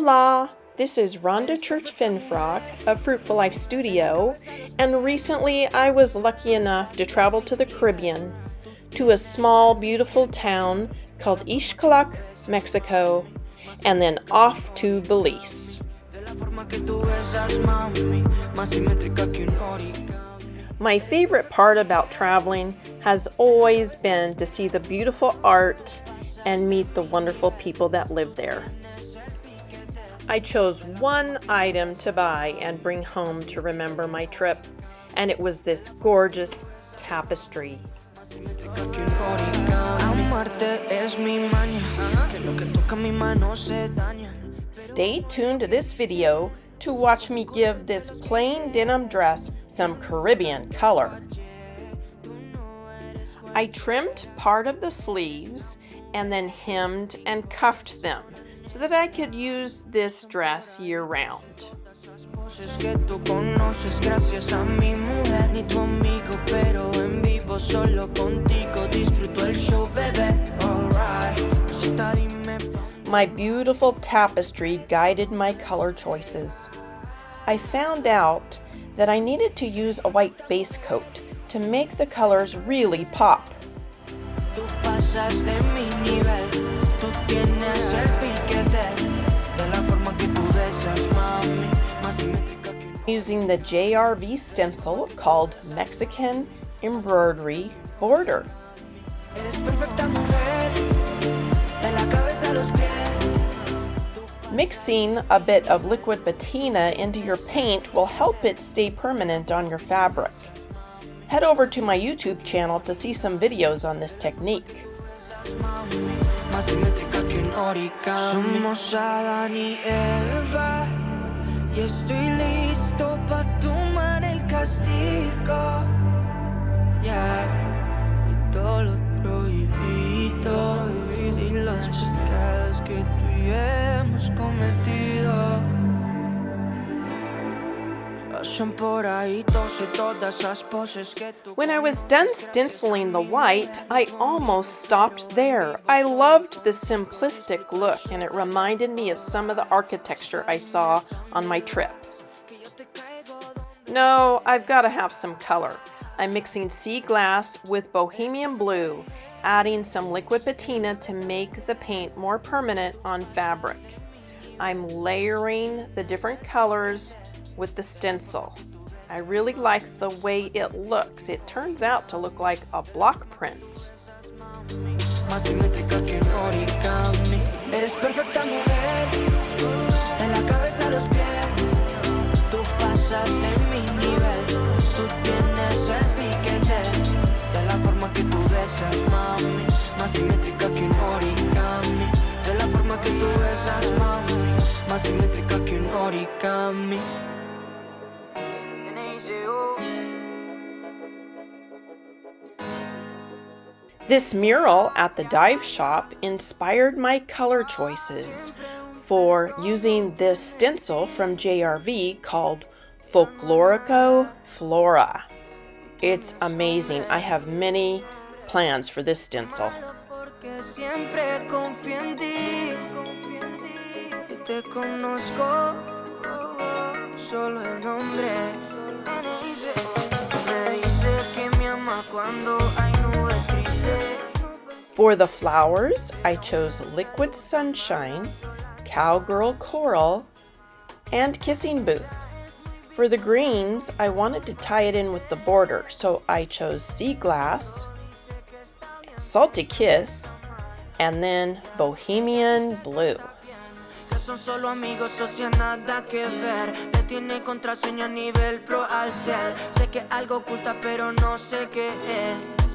Hola! This is Rhonda Church Finfrock of Fruitful Life Studio, and recently I was lucky enough to travel to the Caribbean, to a small, beautiful town called Ixcalac, Mexico, and then off to Belize. My favorite part about traveling has always been to see the beautiful art and meet the wonderful people that live there. I chose one item to buy and bring home to remember my trip, and it was this gorgeous tapestry. Stay tuned to this video to watch me give this plain denim dress some Caribbean color. I trimmed part of the sleeves and then hemmed and cuffed them so that I could use this dress year-round. My beautiful tapestry guided my color choices. I found out that I needed to use a white base coat to make the colors really pop. Using the JRV stencil called Mexican Embroidery Border. Mixing a bit of liquid patina into your paint will help it stay permanent on your fabric. Head over to my YouTube channel to see some videos on this technique. When I was done stenciling the white, I almost stopped there. I loved the simplistic look, and it reminded me of some of the architecture I saw on my trip. No, I've got to have some color. I'm mixing sea glass with bohemian blue, adding some liquid patina to make the paint more permanent on fabric. I'm layering the different colors with the stencil. I really like the way it looks. It turns out to look like a block print. This mural at the dive shop inspired my color choices for using this stencil from JRV called Folklorico Flora. It's amazing. I have many plans for this stencil. For the flowers, I chose Liquid Sunshine, Cowgirl Coral, and Kissing Booth. For the greens, I wanted to tie it in with the border, so I chose Sea Glass, Salty Kiss, and then Bohemian Blue. Son solo amigos, socia nada que ver. Le tiene contraseña nivel pro al ser. Sé que algo oculta, pero no sé qué es.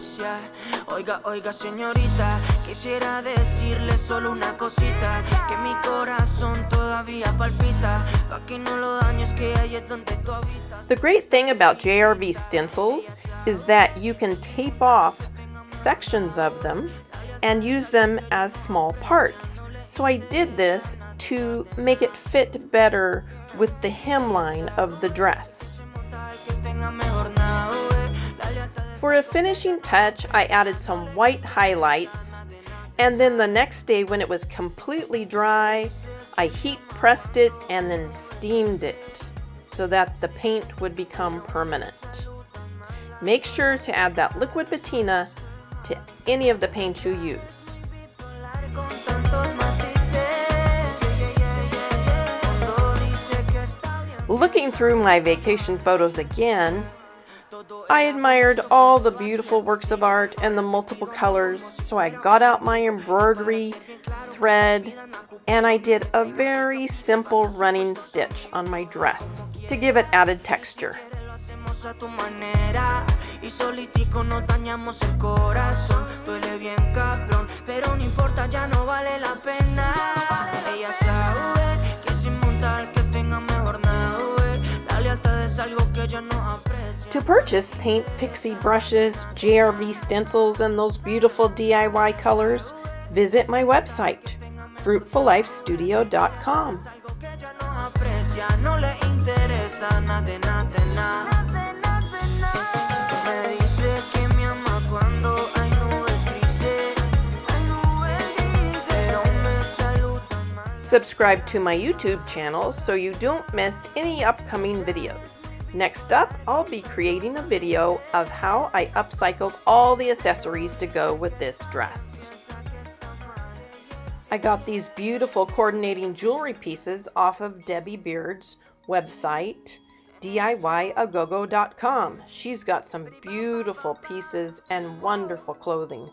Oiga, oiga, señorita, quisiera decirle solo una cosita. Que mi corazón todavía palpita. Pa' que no lo dañes, que ahí es donde tú habitas. The great thing about JRV stencils is that you can tape off sections of them and use them as small parts. So I did this to make it fit better with the hemline of the dress. For a finishing touch, I added some white highlights, and then the next day when it was completely dry, I heat pressed it and then steamed it so that the paint would become permanent. Make sure to add that liquid patina to any of the paint you use. Looking through my vacation photos again, I admired all the beautiful works of art and the multiple colors, so I got out my embroidery thread and I did a very simple running stitch on my dress to give it added texture. To purchase paint pixie brushes, JRV stencils, and those beautiful DIY colors, visit my website, fruitfullifestudio.com. Subscribe to my YouTube channel so you don't miss any upcoming videos. Next up, I'll be creating a video of how I upcycled all the accessories to go with this dress. I got these beautiful coordinating jewelry pieces off of Debi Beard's website, DIY-aGoGo.com. She's got some beautiful pieces and wonderful clothing.